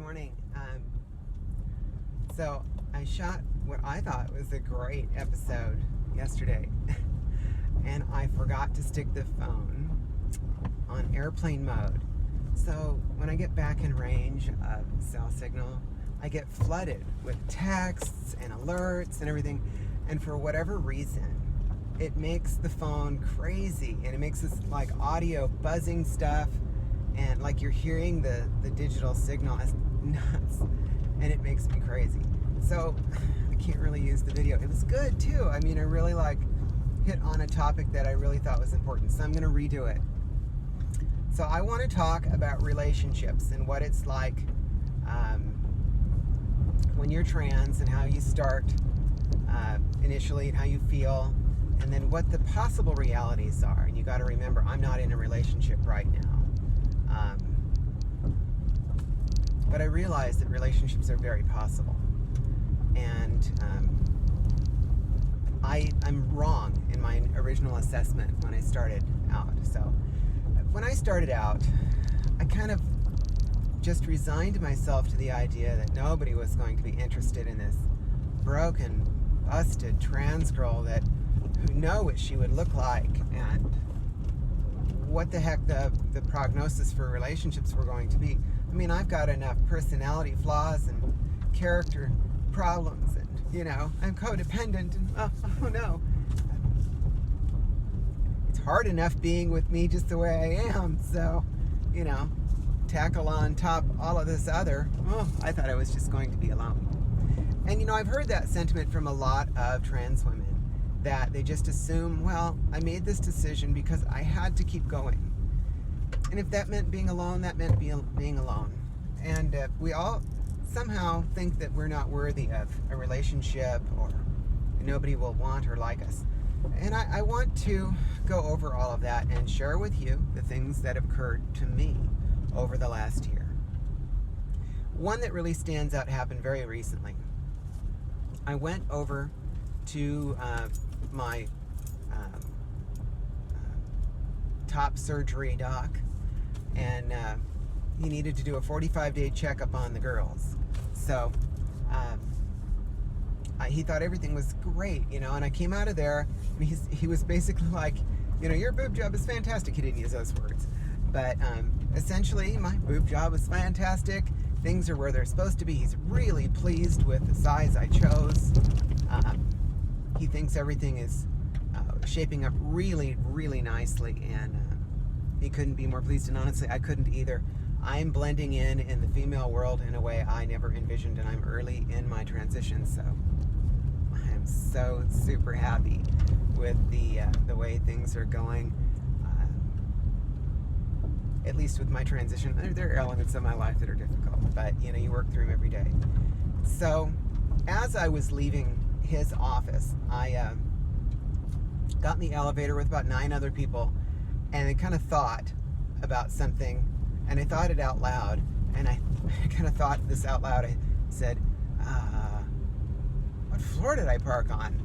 morning. So I shot what I thought was a great episode yesterday, and I forgot to stick the phone on airplane mode. So when I get back in range of cell signal, I get flooded with texts and alerts and everything, and for whatever reason, it makes the phone crazy, and it makes this like audio buzzing stuff, and like you're hearing the digital signal. It's nuts, and it makes me crazy. So I can't really use the video. It was good too. I mean, I really hit on a topic that I really thought was important, so I'm going to redo it. So I want to talk about relationships and what it's like when you're trans, and how you start initially, and how you feel, and then what the possible realities are. And you got to remember, I'm not in a relationship right now. But I realize that relationships are very possible. And I'm wrong in my original assessment when I started out. So when I started out, I kind of just resigned myself to the idea that nobody was going to be interested in this broken, busted trans girl who know what she would look like, and what the heck the prognosis for relationships were going to be. I mean, I've got enough personality flaws and character problems, and I'm codependent, and oh no, it's hard enough being with me just the way I am. So tackle on top all of this other, I thought I was just going to be alone. And I've heard that sentiment from a lot of trans women, that they just assume, well, I made this decision because I had to keep going. And if that meant being alone, that meant being alone. And we all somehow think that we're not worthy of a relationship, or nobody will want or like us. And I want to go over all of that and share with you the things that have occurred to me over the last year. One that really stands out happened very recently. I went over to my top surgery doc, and he needed to do a 45-day checkup on the girls. So he thought everything was great, and I came out of there, and he was basically like, your boob job is fantastic. He didn't use those words, but essentially my boob job was fantastic. Things are where they're supposed to be. He's really pleased with the size I chose. He thinks everything is shaping up really, really nicely, and he couldn't be more pleased. And honestly, I couldn't either. I'm blending in the female world in a way I never envisioned, and I'm early in my transition, so I am so super happy with the way things are going. At least with my transition. There are elements of my life that are difficult, but you work through them every day. So as I was leaving his office, I got in the elevator with about 9 other people, and I kind of thought about something, and I thought it out loud, and I kind of thought this out loud. I said, what floor did I park on?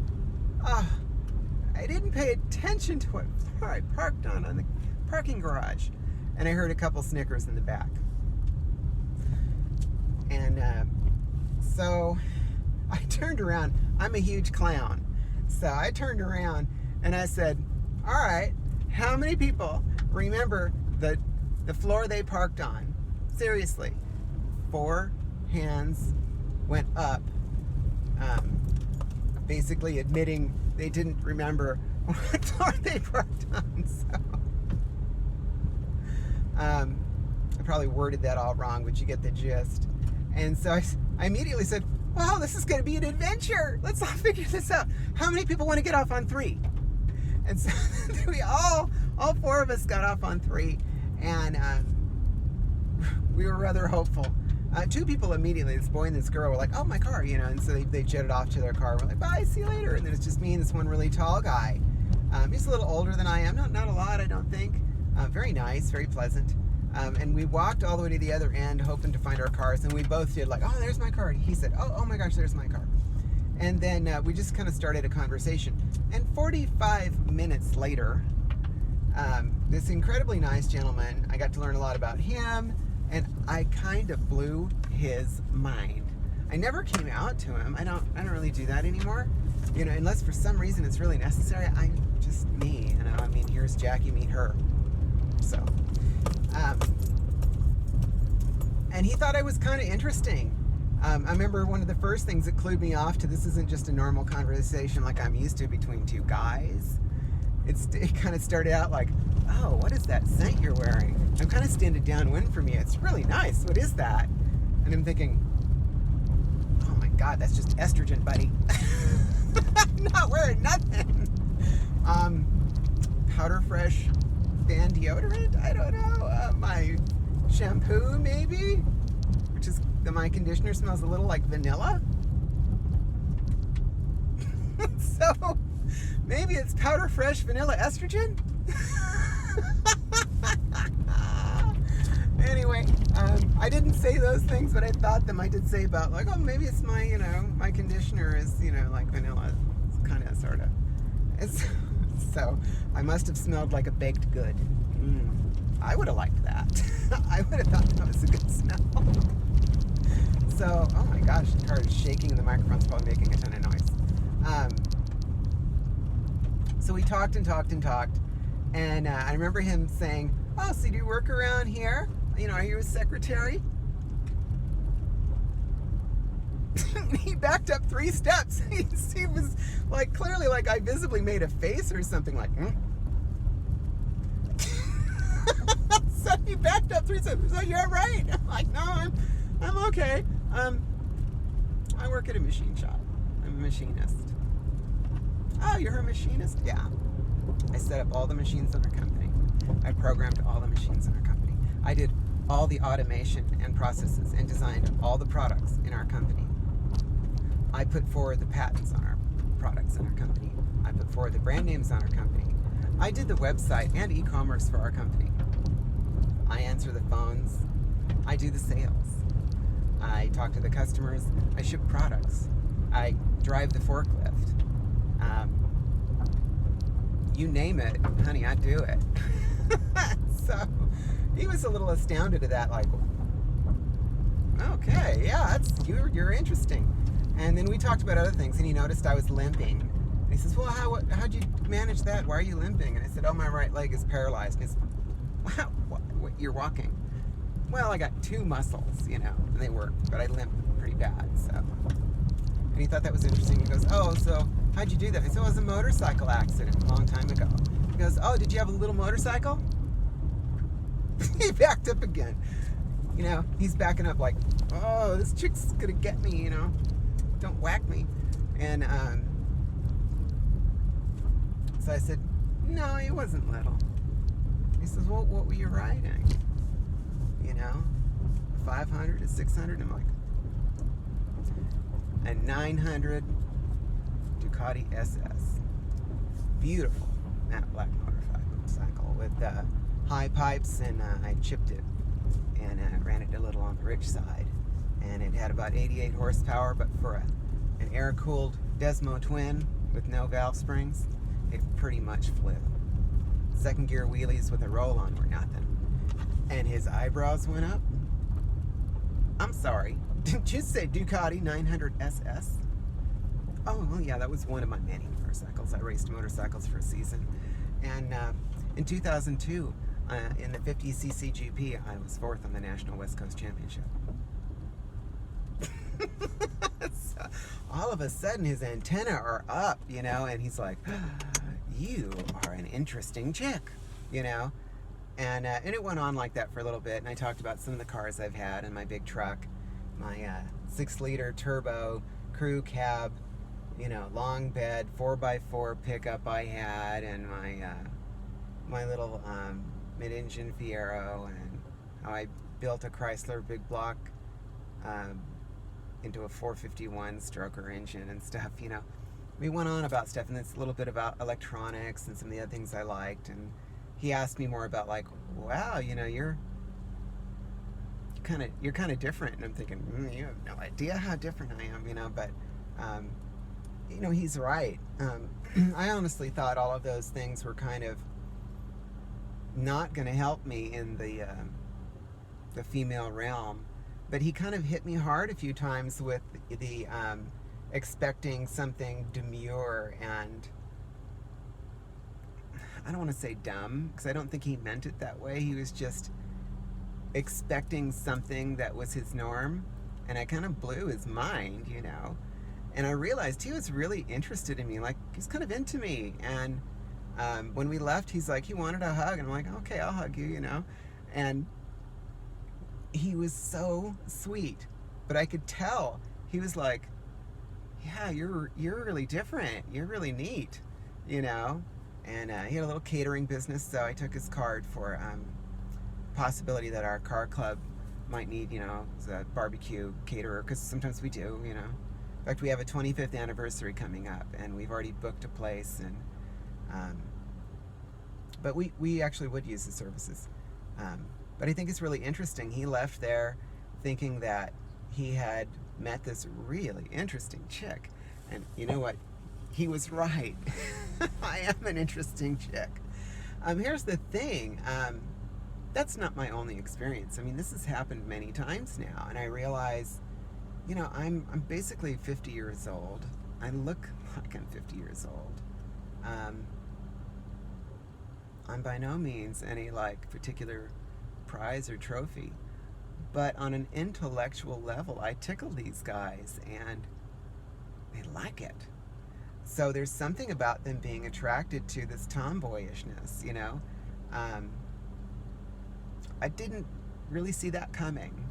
I didn't pay attention to what floor I parked on the parking garage. And I heard a couple snickers in the back. And so I turned around. I'm a huge clown. So I turned around and I said, all right, how many people remember the floor they parked on? Seriously. 4 hands went up, basically admitting they didn't remember what floor they parked on. So I probably worded that all wrong, but you get the gist. And so I immediately said, wow, this is going to be an adventure. Let's all figure this out. How many people want to get off on 3? And so we all 4 of us got off on 3, and we were rather hopeful. 2 people immediately, this boy and this girl, were like, oh, my car, and so they jetted off to their car. We're like, bye, see you later. And then it's just me and this one really tall guy. He's a little older than I am, not a lot, I don't think. Very nice, very pleasant. And we walked all the way to the other end, hoping to find our cars, and we both did, like, oh, there's my car. He said, oh my gosh, there's my car. And then we just kind of started a conversation. And 45 minutes later, this incredibly nice gentleman, I got to learn a lot about him, and I kind of blew his mind. I never came out to him. I don't really do that anymore. You know, unless for some reason it's really necessary. I'm just me, you know. I mean, here's Jackie, meet her. So, and he thought I was kind of interesting. I remember one of the first things that clued me off to this isn't just a normal conversation like I'm used to between two guys. It kind of started out like, oh, what is that scent you're wearing? I'm kind of standing downwind from you. It's really nice. What is that? And I'm thinking, oh my God, that's just estrogen, buddy. I'm not wearing nothing. Powder Fresh Fan deodorant? I don't know. My shampoo, maybe? Which is, my conditioner smells a little like vanilla. So, maybe it's Powder Fresh Vanilla Estrogen? Anyway, I didn't say those things, but I thought them. I did say about, like, oh, maybe it's my, you know, my conditioner is, you know, like vanilla. It's kind of, sort of. So, I must have smelled like a baked good. I would have liked that. I would have thought that was a good smell. So, oh my gosh, the car is shaking and the microphone's probably making a ton of noise. So we talked and talked and talked, and I remember him saying, oh, so do you work around here? You know, are you a secretary? He backed up 3 steps. He was like, clearly like I visibly made a face or something like, So he backed up 3 steps. He's like, you're right. I'm like, no, I'm okay. I work at a machine shop. I'm a machinist. Oh, you're a machinist? Yeah. I set up all the machines in our company. I programmed all the machines in our company. I did all the automation and processes and designed all the products in our company. I put forward the patents on our products in our company. I put forward the brand names on our company. I did the website and e-commerce for our company. I answer the phones. I do the sales. I talk to the customers. I ship products. I drive the forklift. You name it, honey, I do it. So he was a little astounded at that, like, okay, yeah, you're interesting. And then we talked about other things, and he noticed I was limping. And he says, well, how'd you manage that? Why are you limping? And I said, oh, my right leg is paralyzed. And he said, wow, what, you're walking? Well, I got 2 muscles, you know, and they work, but I limp pretty bad, so. And he thought that was interesting. He goes, oh, so how'd you do that? I said, it was a motorcycle accident a long time ago. He goes, oh, did you have a little motorcycle? He backed up again. You know, he's backing up like, oh, this chick's gonna get me, you know. Don't whack me. And so I said, no, it wasn't little. He says, well, what were you riding? You know, 500 to 600. I'm like, a 900 Ducati SS. Beautiful matte black motorcycle with high pipes, and I chipped it and ran it a little on the rich side. And it had about 88 horsepower, but for an air-cooled Desmo twin with no valve springs, it pretty much flew. Second gear wheelies with a roll-on were nothing. And his eyebrows went up. I'm sorry, didn't you say Ducati 900 SS? Oh, well, yeah, that was one of my many motorcycles. I raced motorcycles for a season. And in 2002, in the 50cc GP, I was 4th on the National West Coast Championship. So, all of a sudden, his antennae are up, you know, and he's like, you are an interesting chick, you know. And it went on like that for a little bit, and I talked about some of the cars I've had and my big truck, my 6-liter turbo crew cab, you know, long bed 4x4 pickup I had, and my little mid-engine Fiero, and how I built a Chrysler big block into a 451 stroker engine and stuff, you know. We went on about stuff, and it's a little bit about electronics and some of the other things I liked, and he asked me more about, like, wow, you know, you're kind of different. And I'm thinking, you have no idea how different I am, you know. But you know, he's right. I honestly thought all of those things were kind of not going to help me in the the female realm. But he kind of hit me hard a few times with the expecting something demure and, I don't want to say dumb, because I don't think he meant it that way. He was just expecting something that was his norm, and I kind of blew his mind, you know. And I realized he was really interested in me, like he's kind of into me. And when we left, he's like, he wanted a hug, and I'm like, okay, I'll hug you, you know. And he was so sweet, but I could tell he was like, yeah, you're really different, you're really neat, you know. And he had a little catering business, so I took his card for possibility that our car club might need, you know, a barbecue caterer, because sometimes we do, you know. In fact, we have a 25th anniversary coming up, and we've already booked a place, and but we actually would use his services. But I think it's really interesting. He left there thinking that he had met this really interesting chick, and you know what? He was right. I am an interesting chick. Here's the thing. That's not my only experience. I mean, this has happened many times now, and I realize, you know, I'm basically 50 years old. I look like I'm 50 years old. I'm by no means any like particular prize or trophy, but on an intellectual level, I tickle these guys, and they like it. So there's something about them being attracted to this tomboyishness, you know. I didn't really see that coming,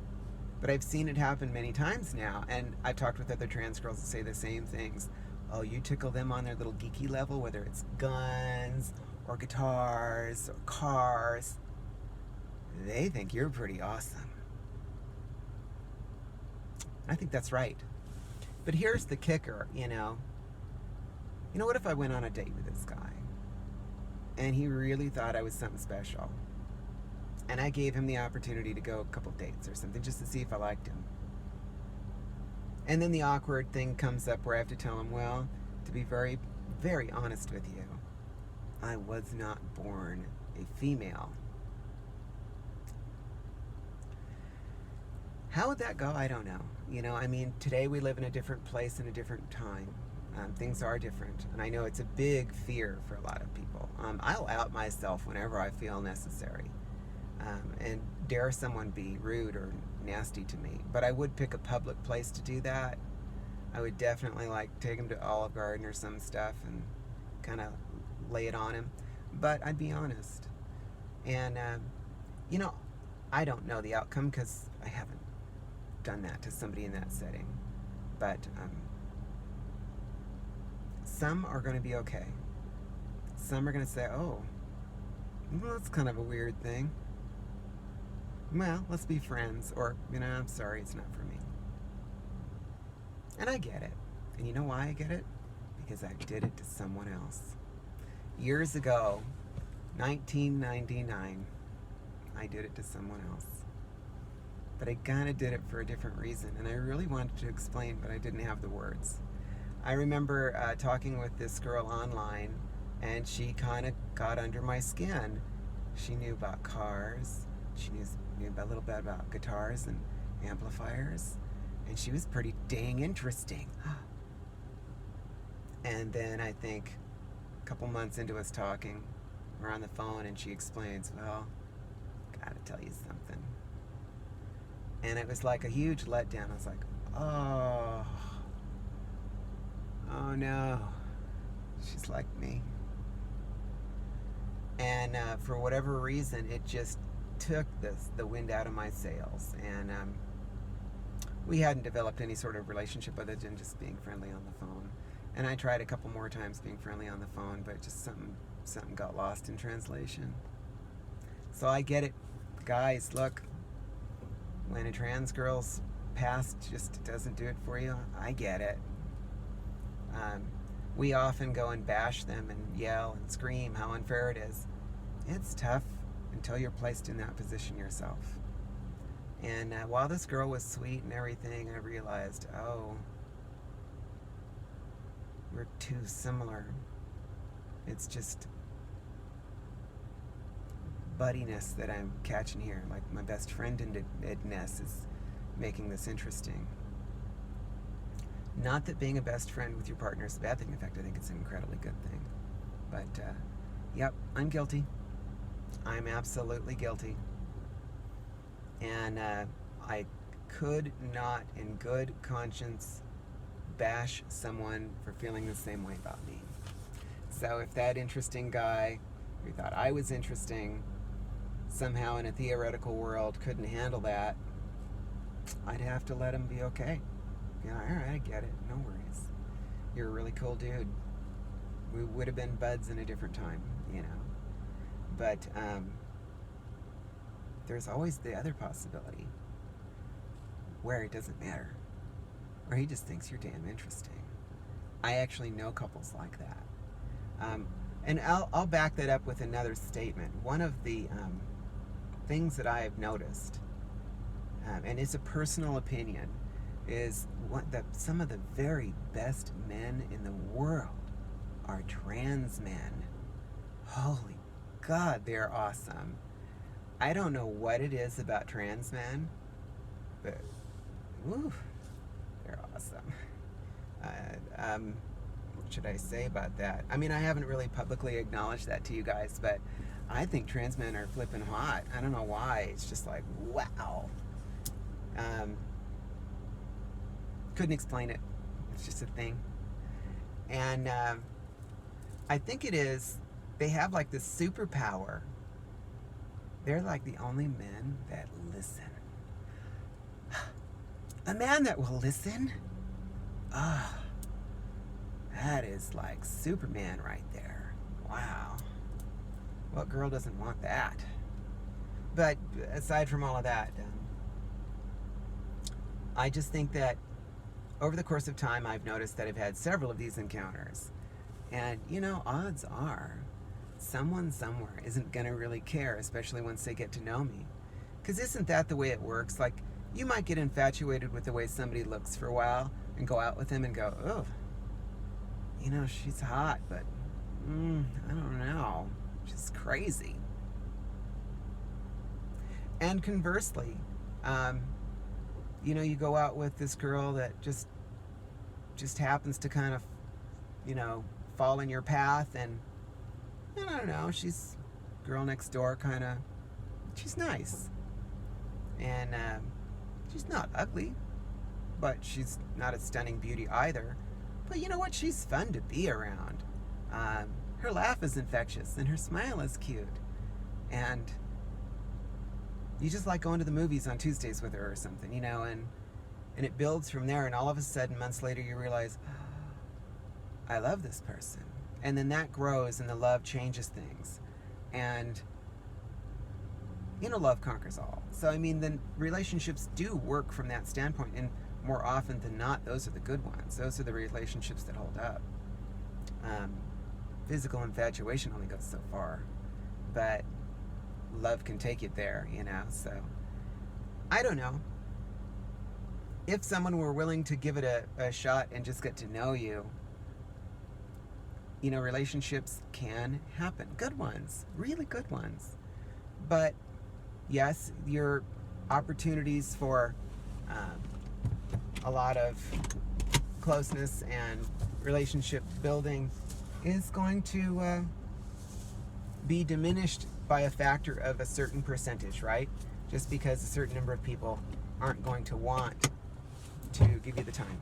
but I've seen it happen many times now, and I've talked with other trans girls that say the same things. Oh, you tickle them on their little geeky level, whether it's guns or guitars or cars. They think you're pretty awesome. I think that's right. But here's the kicker, you know. You know, what if I went on a date with this guy and he really thought I was something special, and I gave him the opportunity to go a couple dates or something just to see if I liked him, and then the awkward thing comes up where I have to tell him, well, to be very, very honest with you, I was not born a female. How would that go? I don't know. You know, I mean, today we live in a different place and a different time. Things are different, and I know it's a big fear for a lot of people. I'll out myself whenever I feel necessary, and dare someone be rude or nasty to me. But I would pick a public place to do that. I would definitely like take him to Olive Garden or some stuff and kind of lay it on him. But I'd be honest, and you know, I don't know the outcome because I haven't done that to somebody in that setting. But some are going to be okay. Some are going to say, oh, well, that's kind of a weird thing. Well, let's be friends. Or, you know, I'm sorry, it's not for me. And I get it. And you know why I get it? Because I did it to someone else. Years ago, 1999, I did it to someone else. But I kind of did it for a different reason. And I really wanted to explain, but I didn't have the words. I remember talking with this girl online, and she kind of got under my skin. She knew about cars. She knew a little bit about guitars and amplifiers. And she was pretty dang interesting. And then I think a couple months into us talking, we're on the phone, and she explains, well, gotta tell you something. And it was like a huge letdown. I was like, oh no, she's like me. And for whatever reason, it just took the wind out of my sails. And we hadn't developed any sort of relationship other than just being friendly on the phone. And I tried a couple more times being friendly on the phone, but just something got lost in translation. So I get it. Guys, look, when a trans girl's past just doesn't do it for you, I get it. We often go and bash them and yell and scream how unfair it is. It's tough until you're placed in that position yourself. And while this girl was sweet and everything, I realized, oh, we're too similar. It's just buddiness that I'm catching here, like my best friend-ness is making this interesting. Not that being a best friend with your partner is a bad thing. In fact, I think it's an incredibly good thing. But, yep, I'm guilty. I'm absolutely guilty. And I could not, in good conscience, bash someone for feeling the same way about me. So if that interesting guy who thought I was interesting somehow in a theoretical world couldn't handle that, I'd have to let him be okay. Yeah, all right, I get it. No worries. You're a really cool dude. We would have been buds in a different time, you know. But there's always the other possibility where it doesn't matter, or he just thinks you're damn interesting. I actually know couples like that. And I'll back that up with another statement. One of the things that I have noticed, and it's a personal opinion, is some of the very best men in the world are trans men. Holy God, they're awesome. I don't know what it is about trans men, but woo, they're awesome. What should I say about that? I mean, I haven't really publicly acknowledged that to you guys, but I think trans men are flipping hot. I don't know why. It's just like, wow. Couldn't explain it. It's just a thing. And I think it is, they have like this superpower. They're like the only men that listen. A man that will listen? Ah, that is like Superman right there. Wow. What girl doesn't want that? But aside from all of that, I just think that over the course of time, I've noticed that I've had several of these encounters. And, you know, odds are someone somewhere isn't going to really care, especially once they get to know me. Because isn't that the way it works? Like, you might get infatuated with the way somebody looks for a while and go out with them and go, oh, you know, she's hot, but I don't know. She's crazy. And conversely, you know, you go out with this girl that just happens to kind of, you know, fall in your path, and I don't know, she's girl next door kind of, she's nice. And she's not ugly, but she's not a stunning beauty either. But you know what? She's fun to be around. Her laugh is infectious, and her smile is cute. And you just like going to the movies on Tuesdays with her or something, you know, and it builds from there, and all of a sudden, months later, you realize, oh, I love this person. And then that grows, and the love changes things. And, you know, love conquers all. So, I mean, then relationships do work from that standpoint, and more often than not, those are the good ones. Those are the relationships that hold up. Physical infatuation only goes so far, but love can take you there, you know. So I don't know. If someone were willing to give it a shot and just get to know you, you know, relationships can happen. Good ones, really good ones. But yes, your opportunities for a lot of closeness and relationship building is going to be diminished by a factor of a certain percentage, right? Just because a certain number of people aren't going to want to give you the time.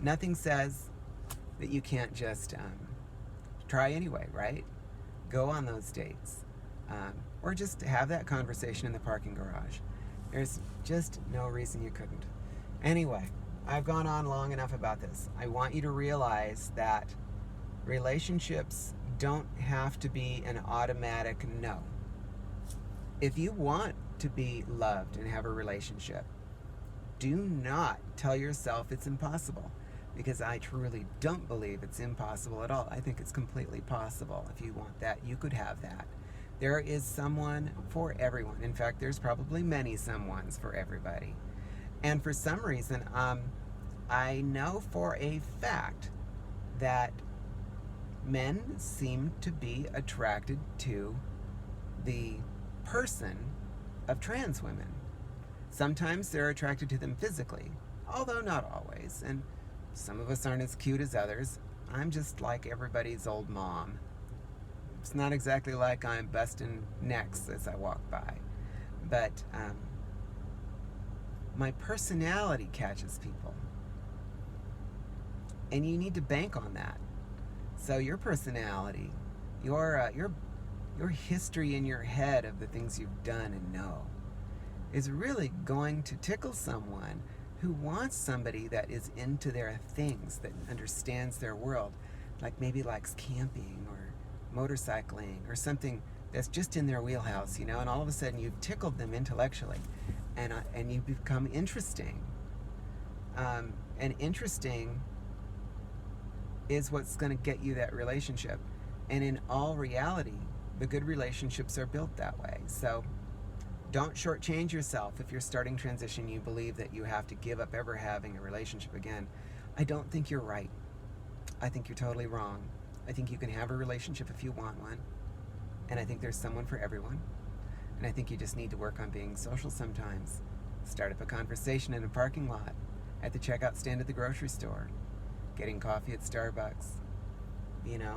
Nothing says that you can't just try anyway, right? Go on those dates. Or just have that conversation in the parking garage. There's just no reason you couldn't. Anyway, I've gone on long enough about this. I want you to realize that relationships don't have to be an automatic no. If you want to be loved and have a relationship, do not tell yourself it's impossible, because I truly don't believe it's impossible at all. I think it's completely possible. If you want that, you could have that. There is someone for everyone. In fact, there's probably many someones for everybody. And for some reason, I know for a fact that men seem to be attracted to the person of trans women. Sometimes they're attracted to them physically, although not always, and some of us aren't as cute as others. I'm just like everybody's old mom. It's not exactly like I'm busting necks as I walk by, but my personality catches people, and you need to bank on that. So your personality, your history in your head of the things you've done and know, is really going to tickle someone who wants somebody that is into their things, that understands their world, like maybe likes camping or motorcycling or something that's just in their wheelhouse, and all of a sudden you've tickled them intellectually, and you become interesting. And interesting is what's going to get you that relationship. And in all reality, the good relationships are built that way. So don't shortchange yourself if you're starting transition. You believe that you have to give up ever having a relationship again. I don't think you're right. I think you're totally wrong. I think you can have a relationship if you want one. And I think there's someone for everyone. And I think you just need to work on being social sometimes. Start up a conversation in a parking lot, at the checkout stand at the grocery store, getting coffee at Starbucks.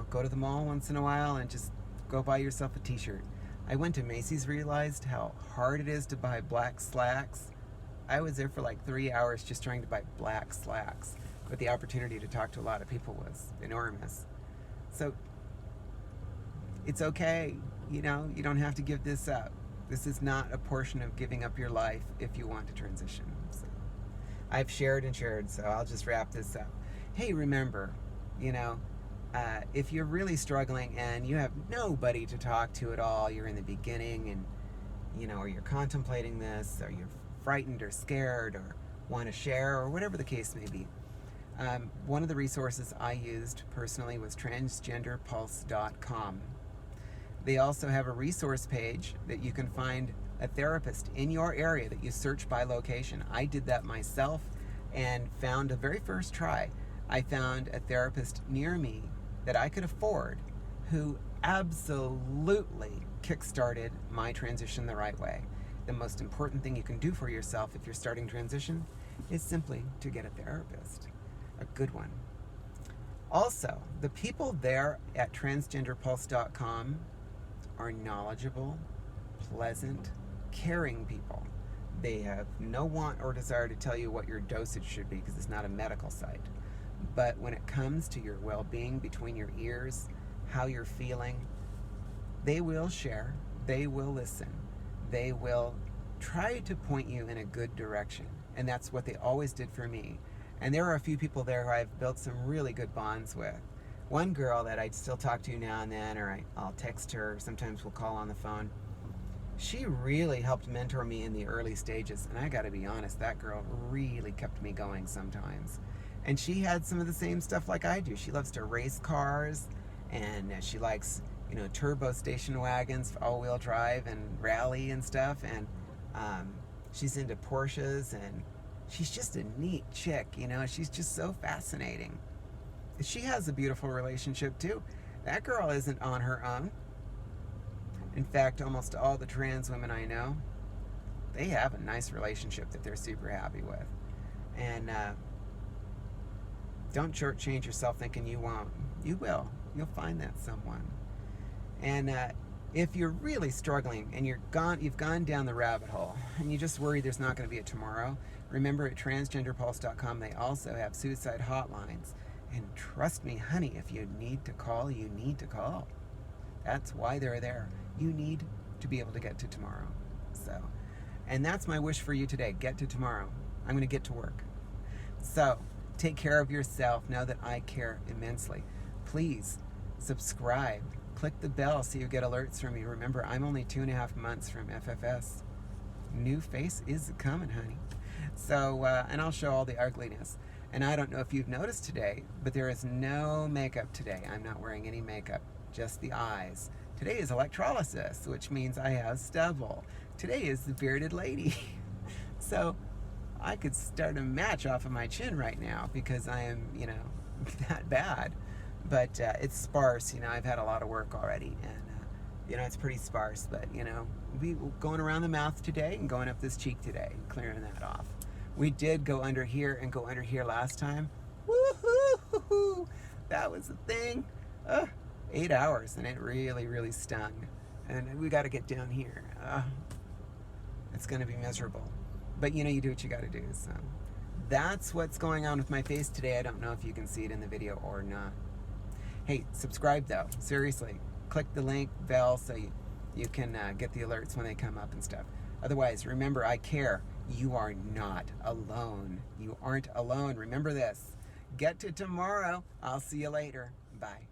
Go to the mall once in a while and just go buy yourself a t-shirt. I went to Macy's, realized how hard it is to buy black slacks. I was there for like 3 hours just trying to buy black slacks, but the opportunity to talk to a lot of people was enormous. So it's okay, you don't have to give this up. This is not a portion of giving up your life if you want to transition. So I've shared and shared, so I'll just wrap this up. Hey, remember, if you're really struggling and you have nobody to talk to at all, you're in the beginning and, or you're contemplating this, or you're frightened or scared or want to share, or whatever the case may be, one of the resources I used personally was transgenderpulse.com. They also have a resource page that you can find a therapist in your area that you search by location. I did that myself and found the very first try. I found a therapist near me that I could afford who absolutely kickstarted my transition the right way. The most important thing you can do for yourself if you're starting transition is simply to get a therapist, a good one. Also, the people there at transgenderpulse.com are knowledgeable, pleasant, caring people. They have no want or desire to tell you what your dosage should be, because it's not a medical site. But when it comes to your well-being between your ears, how you're feeling, they will share, they will listen, they will try to point you in a good direction. And that's what they always did for me. And there are a few people there who I've built some really good bonds with. One girl that I'd still talk to now and then, or I'll text her, or sometimes we'll call on the phone. She really helped mentor me in the early stages, and I gotta be honest, that girl really kept me going sometimes. And she had some of the same stuff like I do. She loves to race cars, and she likes, turbo station wagons, all-wheel drive, and rally and stuff, and she's into Porsches, and she's just a neat chick, she's just so fascinating. She has a beautiful relationship too. That girl isn't on her own. In fact, almost all the trans women I know, they have a nice relationship that they're super happy with. And don't shortchange yourself thinking you won't. You will. You'll find that someone. And if you're really struggling and you've gone down the rabbit hole and you just worry there's not going to be a tomorrow, remember at transgenderpulse.com they also have suicide hotlines. And trust me, honey, if you need to call, you need to call. That's why they're there. You need to be able to get to tomorrow. So, and that's my wish for you today. Get to tomorrow. I'm going to get to work. So, take care of yourself. Know that I care immensely. Please subscribe. Click the bell so you get alerts from me. Remember, I'm only 2.5 months from FFS. New face is coming, honey. So, and I'll show all the ugliness. And I don't know if you've noticed today, but there is no makeup today. I'm not wearing any makeup, just the eyes. Today is electrolysis, which means I have stubble. Today is the bearded lady. So I could start a match off of my chin right now because I am, that bad. but it's sparse. I've had a lot of work already, and it's pretty sparse. But we going around the mouth today and going up this cheek today, clearing that off. We did go under here and go under here last time. Woohoo! That was the thing. 8 hours, and it really, really stung. And we got to get down here. It's going to be miserable. But you do what you got to do. So that's what's going on with my face today. I don't know if you can see it in the video or not. Hey, subscribe though. Seriously. Click the link, bell, so you can get the alerts when they come up and stuff. Otherwise, remember, I care. You are not alone. You aren't alone. Remember this. Get to tomorrow. I'll see you later. Bye.